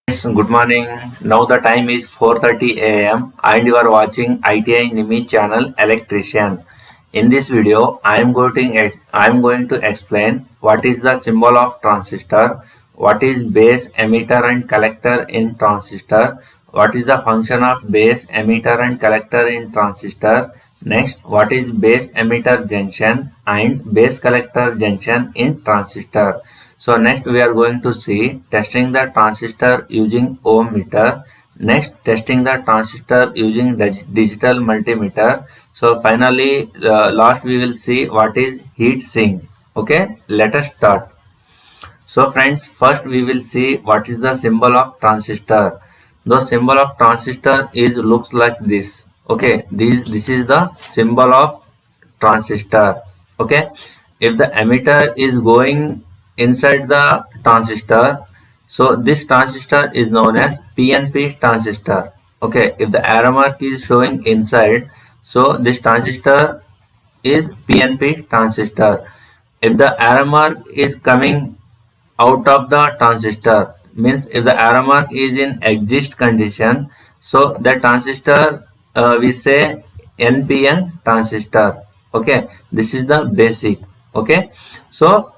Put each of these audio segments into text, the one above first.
Good morning. Now the time is 4:30 a.m. and you are watching ITI Nimi channel Electrician. In this video, I am going to explain what is the symbol of transistor, what is base, emitter and collector in transistor, what is the function of base, emitter and collector in transistor. Next, what is base emitter junction and base collector junction in transistor. So next we are going to see testing the transistor using ohm meter. Next, testing the transistor using digital multimeter. So finally, last we will see what is heat sink. Okay, let us start. So friends, first we will see what is the symbol of transistor. The symbol of transistor is looks like this. Okay, this is the symbol of transistor. Okay, if the emitter is going inside the transistor, so this transistor is known as PNP transistor. Okay, if the arrow mark is showing inside, so this transistor is PNP transistor. If the arrow mark is coming out of the transistor, means if the arrow mark is in exist condition, so the transistor we say NPN transistor. Okay, this is the basic. Okay, so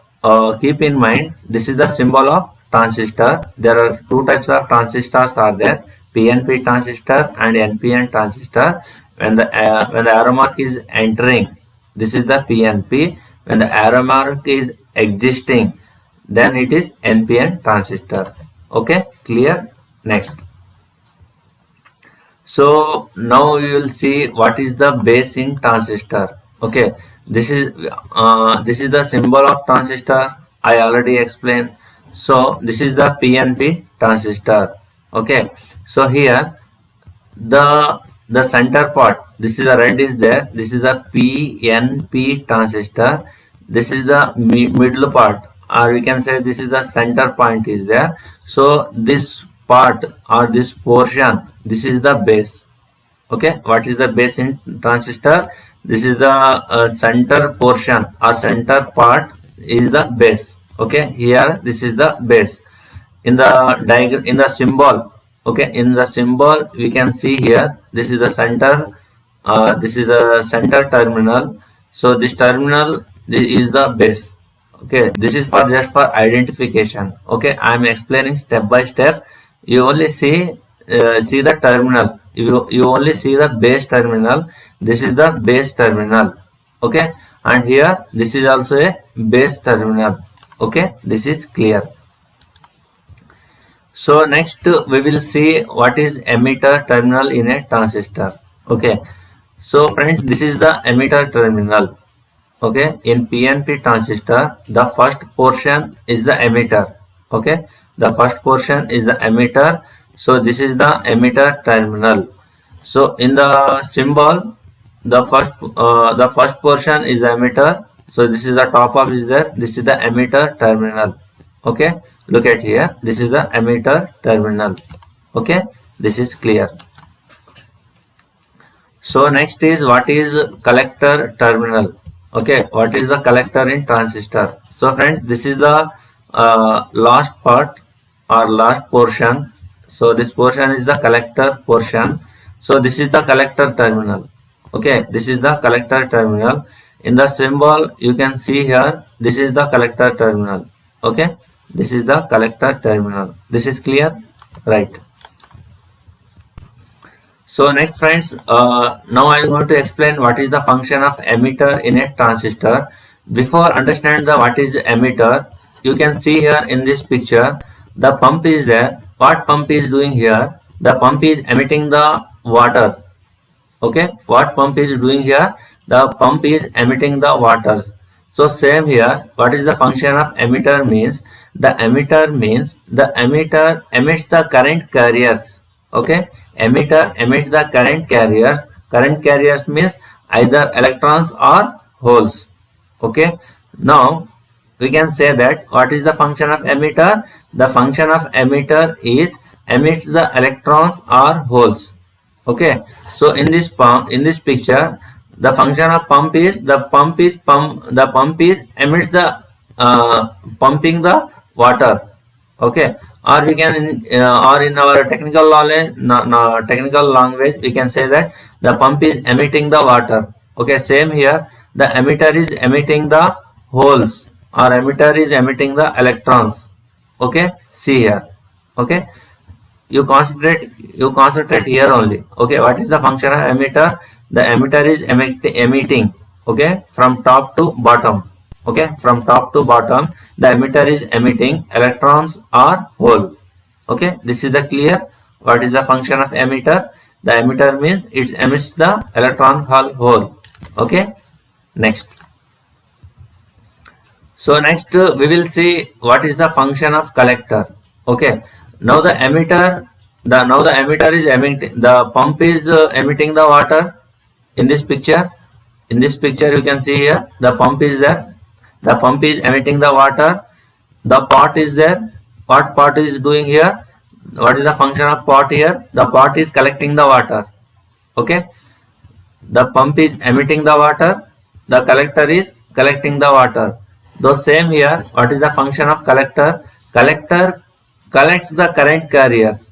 keep in mind this is the symbol of transistor. There are two types of transistors are there, PNP transistor and NPN transistor. When the arrow mark is entering, this is the PNP. When the arrow mark is existing, then it is NPN transistor. Okay, clear? Next. So now we will see what is the base in transistor. Okay, this is the symbol of transistor. I already explained. So this is the PNP transistor. Okay, so here the center part, this is the red is there, this is the PNP transistor, this is the middle part, or we can say this is the center point is there. So this part or this portion, this is the base. Okay, what is the base in transistor? This is the center portion or center part is the base. Okay, here this is the base. In the diagram, in the symbol, okay, in the symbol we can see here this is the center, this is the center terminal. So this terminal, this is the base. Okay, this is for just for identification. Okay, I am explaining step by step. You only see the terminal. You only see the base terminal. This is the base terminal. Okay, and here this is also a base terminal. Okay, this is clear. So next we will see what is emitter terminal in a transistor. Okay, so friends, this is the emitter terminal. Okay, in PNP transistor, the first portion is the emitter. Okay, the first portion is the emitter. So this is the emitter terminal. So in the symbol, the first portion is the emitter. So this is the top of is there. This is the emitter terminal. Okay, look at here. This is the emitter terminal. Okay, this is clear. So next is what is collector terminal. Okay, what is the collector in transistor? So friends, this is the last part or last portion. So this portion is the collector portion. So this is the collector terminal. Okay, this is the collector terminal. In the symbol you can see here, this is the collector terminal. Okay, this is the collector terminal. This is clear, right? So next friends, now I am going to explain what is the function of emitter in a transistor. Before understand the what is emitter, you can see here in this picture, the pump is there. What pump is doing here? The pump is emitting the water. Okay, what pump is doing here? The pump is emitting the water. So same here, what is the function of emitter means? The emitter means the emitter emits the current carriers. Okay, emitter emits the current carriers. Current carriers means either electrons or holes. Okay, now we can say that what is the function of emitter? The function of emitter is emits the electrons or holes. Okay, so in this picture, the function of pump is the pump is emits the pumping the water. Okay, or we can or in our technical knowledge, technical language, we can say that the pump is emitting the water. Okay, same here, the emitter is emitting the holes, or emitter is emitting the electrons. Okay, see here. Okay, you concentrate here only. Okay, what is the function of emitter? The emitter is emitting, okay, from top to bottom. Okay, from top to bottom, the emitter is emitting electrons or hole. Okay, this is the clear. What is the function of emitter? The emitter means it emits the electron or hole. Okay, next. So next we will see what is the function of collector. Okay, now the emitter, the emitter is emitting, the pump is emitting the water. In this picture, you can see here the pump is there. The pump is emitting the water. The pot is there. What pot is doing here? What is the function of pot here? The pot is collecting the water. Okay, the pump is emitting the water. The collector is collecting the water. Though same here, what is the function of collector? Collector collects the current carriers,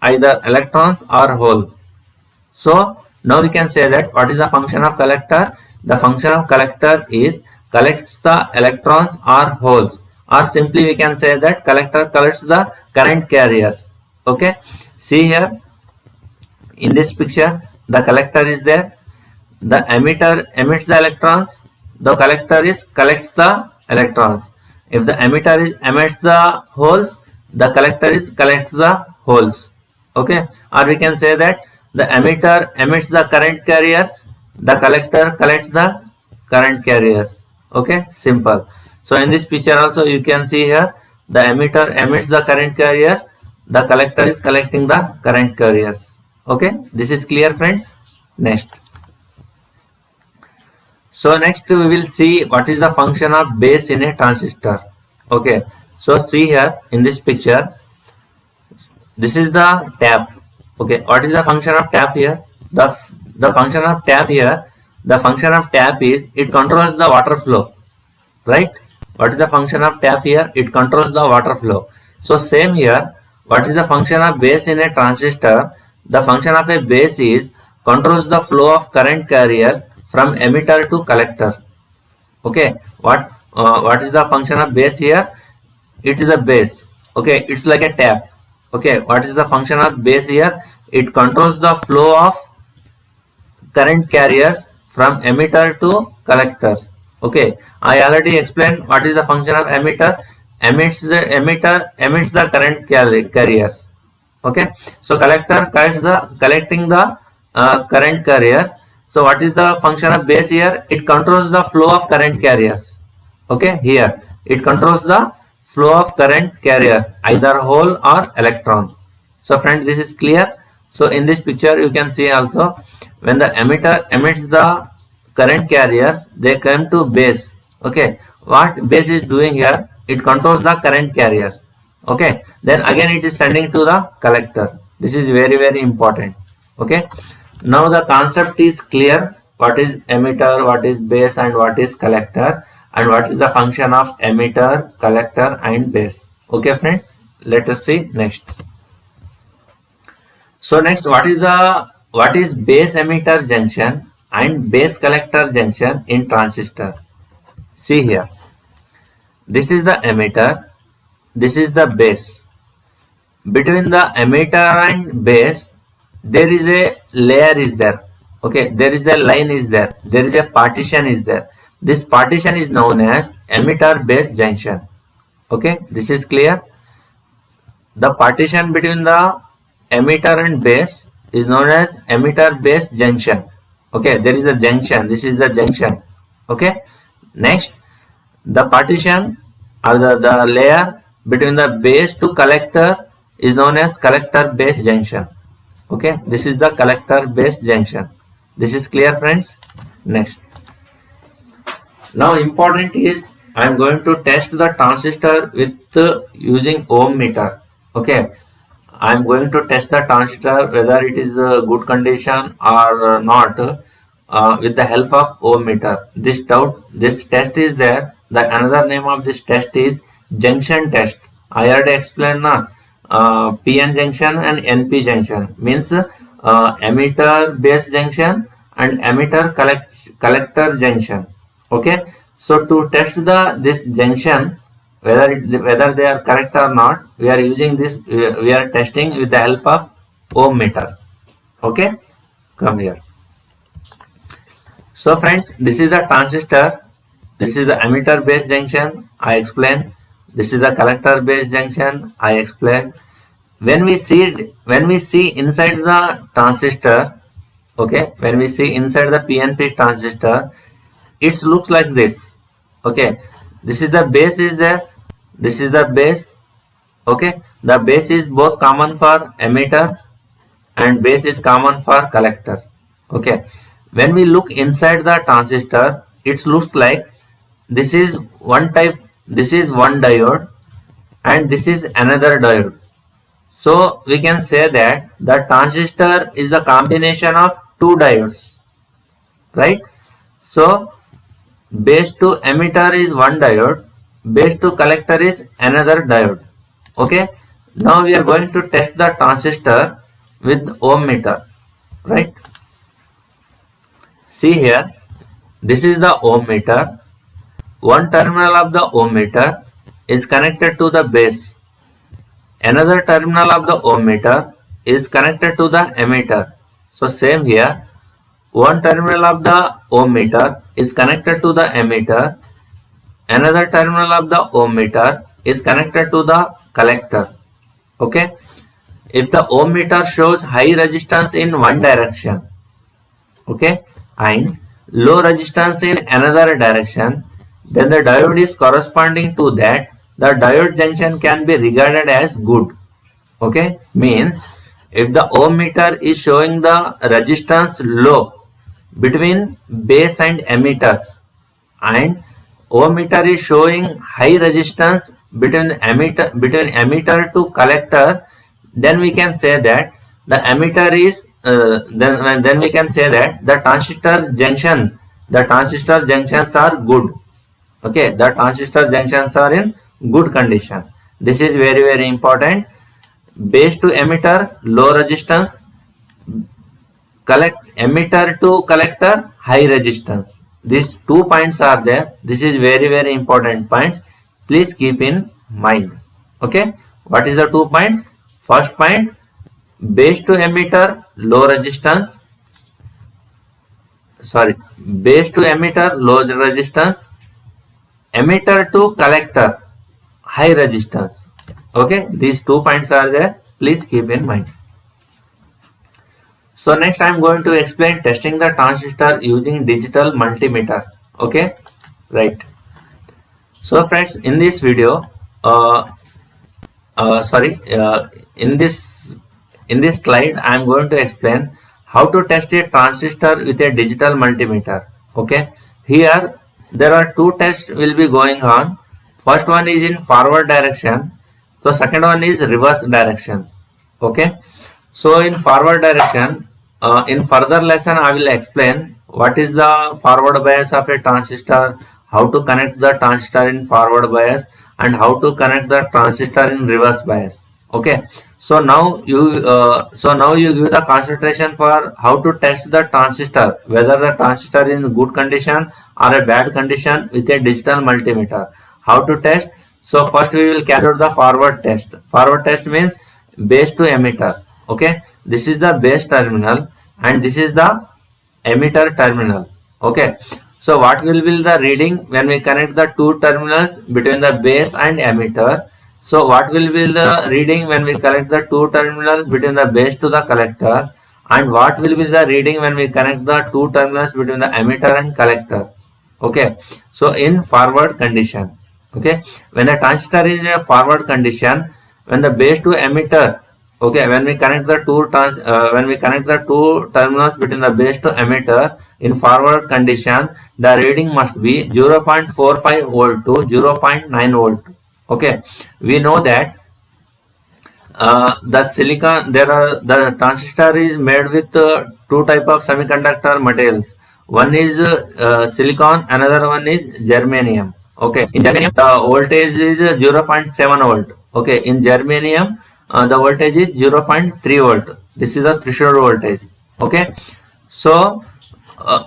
either electrons or hole. So now we can say that what is the function of collector? The function of collector is collects the electrons or holes, or simply we can say that collector collects the current carriers. Okay, see here in this picture, the collector is there. The emitter emits the electrons. The collector is collects the electrons. If the emitter is emits the holes, the collector is collects the holes. Okay, or we can say that the emitter emits the current carriers, the collector collects the current carriers. Okay, simple. So in this picture also you can see here the emitter emits the current carriers, the collector is collecting the current carriers. Okay, this is clear, friends. Next. So next we will see what is the function of base in a transistor. Okay, so see here in this picture, this is the tap. Okay, what is the function of tap here? The function of tap here, the function of tap is it controls the water flow, right? What is the function of tap here? It controls the water flow. So same here, what is the function of base in a transistor? The function of a base is controls the flow of current carriers from emitter to collector. Okay, what is the function of base here? It is a base. Okay, it's like a tap. Okay, what is the function of base here? It controls the flow of current carriers from emitter to collector. Okay, I already explained what is the function of emitter. Emits the current carriers. Okay, so collector collecting the current carriers. So what is the function of base here? It controls the flow of current carriers. Okay, here it controls the flow of current carriers, either hole or electron. So friends, this is clear. So in this picture you can see also when the emitter emits the current carriers, they come to base. Okay, what base is doing here? It controls the current carriers. Okay, then again it is sending to the collector. This is very important. Okay, now the concept is clear. What is emitter, what is base, and what is collector, and what is the function of emitter, collector, and base. Okay friends, let us see next. So next, what is base emitter junction and base collector junction in transistor? See here, this is the emitter, this is the base. Between the emitter and base, there is a layer is there. Okay, there is a line is there. There is a partition is there. This partition is known as emitter base junction. Okay, this is clear. The partition between the emitter and base is known as emitter base junction. Okay, there is a junction. This is the junction. Okay, next, the partition or the layer between the base to collector is known as collector base junction. Okay, this is the collector base junction. This is clear, friends. Next, now important is I am going to test the transistor with using ohm meter. Okay, I am going to test the transistor whether it is a good condition or not with the help of ohm meter. This test is there. The another name of this test is junction test. I already explained now. PN junction and NP junction, means emitter base junction and emitter collector junction. Okay, so to test this junction, whether they are correct or not, we are using this, we are testing with the help of ohm meter. Okay, come here. So friends, this is the transistor, this is the emitter base junction, I explained. This is the collector base junction, I explained. When we see inside the transistor, okay, when we see inside the PNP transistor, it looks like this. Okay, this is the base is there, this is the base. Okay, the base is both common for emitter and base is common for collector. Okay, when we look inside the transistor, it looks like this is one type, this is one diode and this is another diode. So we can say that the transistor is the combination of two diodes, right? So base to emitter is one diode, base to collector is another diode. Okay, now we are going to test the transistor with ohm meter, right? See here, this is the ohm meter. One terminal of the ohm meter is connected to the base. Another terminal of the ohm meter is connected to the emitter. So same here, one terminal of the ohm meter is connected to the emitter. Another terminal of the ohm meter is connected to the collector. Okay, if the ohm meter shows high resistance in one direction, okay, and low resistance in another direction, then the diode is corresponding to that. The diode junction can be regarded as good. Okay, means if the ohm meter is showing the resistance low between base and emitter, and ohm meter is showing high resistance between emitter to collector, then we can say that the emitter is then we can say that the transistor junctions are good. Okay, the transistor junctions are in good condition. This is very important. Base to emitter low resistance, emitter to collector high resistance. These 2 points are there. This is very important points. Please keep in mind. Okay, what is the 2 points? First point, base to emitter low resistance, base to emitter low resistance, emitter to collector high resistance. Okay, these 2 points are there. Please keep in mind. So next I am going to explain testing the transistor using digital multimeter. Okay, right. So friends, in this video, in this slide I am going to explain how to test a transistor with a digital multimeter. Okay, here there are 2 tests will be going on. First one is in forward direction, so second one is reverse direction. Okay, so in forward direction, in further lesson I will explain what is the forward bias of a transistor, how to connect the transistor in forward bias, and how to connect the transistor in reverse bias. Okay, so now you give the concentration for how to test the transistor, whether the transistor is in good condition or a bad condition with a digital multimeter. How to test? So first we will carry out the forward test. Forward test means base to emitter. Okay, this is the base terminal and this is the emitter terminal. Okay, so what will be the reading when we connect the 2 terminals between the base and emitter? So what will be the reading when we connect the 2 terminals between the base to the collector, and what will be the reading when we connect the 2 terminals between the emitter and collector? Okay, so in forward condition, okay, when the transistor is in a forward condition, when the base to emitter, okay, when we connect the 2 terminals between the base to emitter in forward condition, the reading must be 0.45 volt to 0.9 volt. Okay, we know that the transistor is made with 2 type of semiconductor materials. One is silicon, another one is germanium. Okay, in germanium the voltage is 0.7 volt. Okay, in germanium the voltage is 0.3 volt. This is the threshold voltage. Okay, so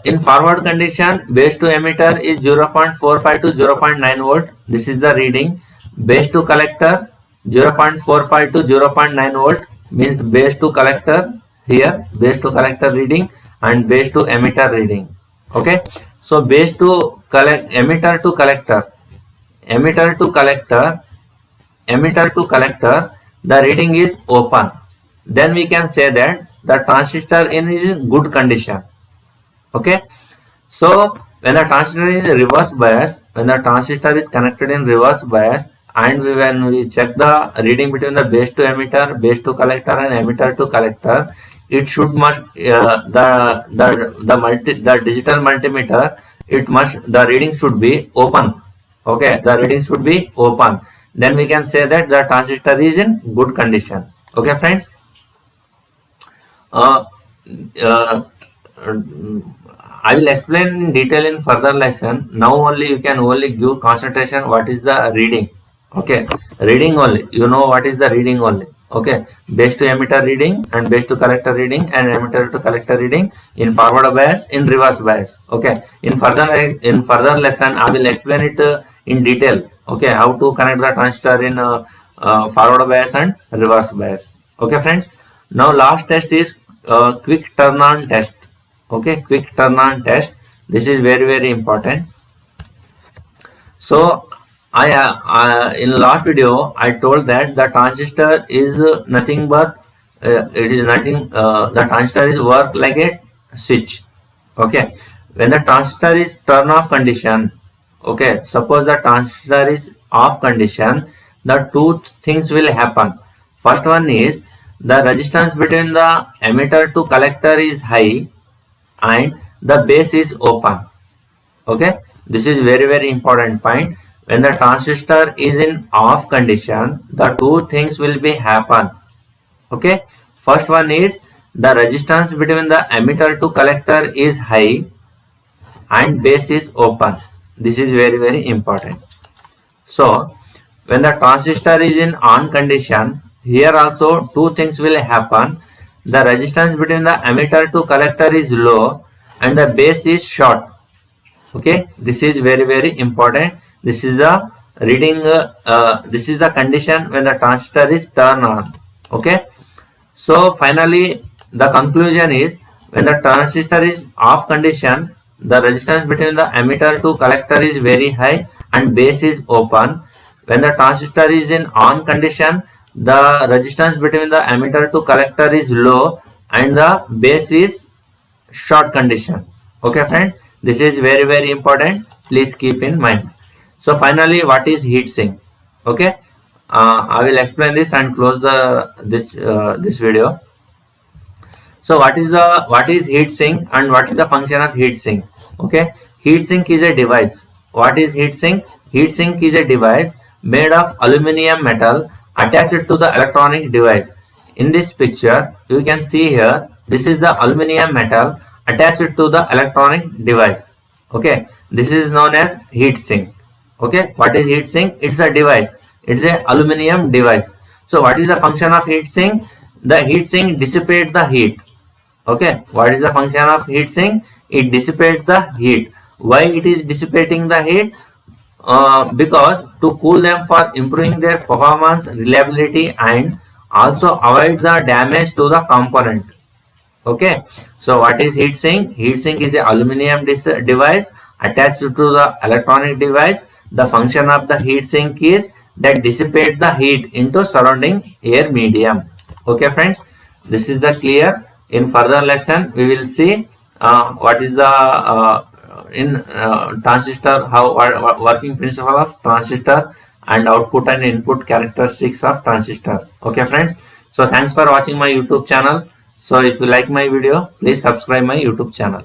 in forward condition, base to emitter is 0.45 to 0.9 volt. This is the reading. Base to collector 0.45 to 0.9 volt means base to collector here, base to collector reading and base to emitter reading. Okay, so base to collect, emitter to collector, emitter to collector, emitter to collector, the reading is open. Then we can say that the transistor is in good condition. Okay, so when the transistor is reverse bias, when the transistor is connected in reverse bias, and when we check the reading between the base to emitter, base to collector, and emitter to collector, it should must the digital multimeter, it must, the reading should be open. Okay, the reading should be open. Then we can say that the transistor is in good condition. Okay, friends. I will explain in detail in further lesson. Now only you can only give concentration what is the reading. Okay, reading only. You know what is the reading only. Okay, base to emitter reading and base to collector reading and emitter to collector reading in forward bias, in reverse bias. Okay, in further lesson I will explain it in detail. Okay, how to connect the transistor in forward bias and reverse bias. Okay, friends. Now last test is quick turn on test. Okay, quick turn on test. This is very important. So I in last video I told that the transistor is nothing but it is nothing. The transistor is work like a switch. Okay, when the transistor is turn off condition. Okay, suppose the transistor is off condition, the two things will happen. First one is the resistance between the emitter to collector is high and the base is open. Okay, this is very important point. When the transistor is in off condition, the two things will be happen. Okay, first one is the resistance between the emitter to collector is high and base is open. This is very important. So when the transistor is in on condition, here also two things will happen. The resistance between the emitter to collector is low and the base is short. Okay, this is very important. This is the reading. This is the condition when the transistor is turned on. Okay, so finally the conclusion is when the transistor is off condition, the resistance between the emitter to collector is very high and base is open. When the transistor is in on condition, the resistance between the emitter to collector is low and the base is short condition. Okay, friend, this is very important. Please keep in mind. So finally, what is heat sink? Okay, I will explain this and close the this video. So what is heat sink and what is the function of heat sink? Okay, heat sink is a device. What is heat sink? Heat sink is a device made of aluminum metal attached to the electronic device. In this picture, you can see here, this is the aluminum metal attached to the electronic device. Okay, this is known as heat sink. Okay, what is heat sink? It's a device. It's a aluminum device. So what is the function of heat sink? The heat sink dissipates the heat. Okay, what is the function of heat sink? It dissipates the heat. Why it is dissipating the heat? Because to cool them for improving their performance, reliability, and also avoid the damage to the component. Okay, so what is heat sink? Heat sink is an aluminum device attached to the electronic device. The function of the heat sink is that dissipates the heat into surrounding air medium. Okay, friends, this is the clear. In further lesson, we will see what is the transistor, how working principle of transistor and output and input characteristics of transistor. Okay, friends. So thanks for watching my YouTube channel. So if you like my video, please subscribe my YouTube channel.